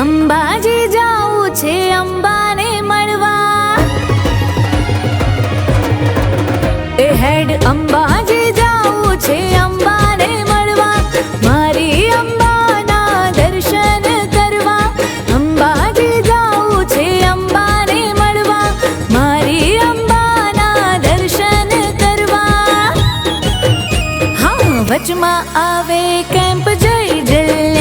અંબાજી જાવું છે અંબાને મળવા, એ હેડ અંબાજી જાવું છે અંબાને મળવા, મારી અંબાના દર્શન કરવા. અંબાજી જાવું છે અંબાને મળવા, મારી અંબાના દર્શન કરવા. હા, વચમાં આવે કેમ્પ જય જલ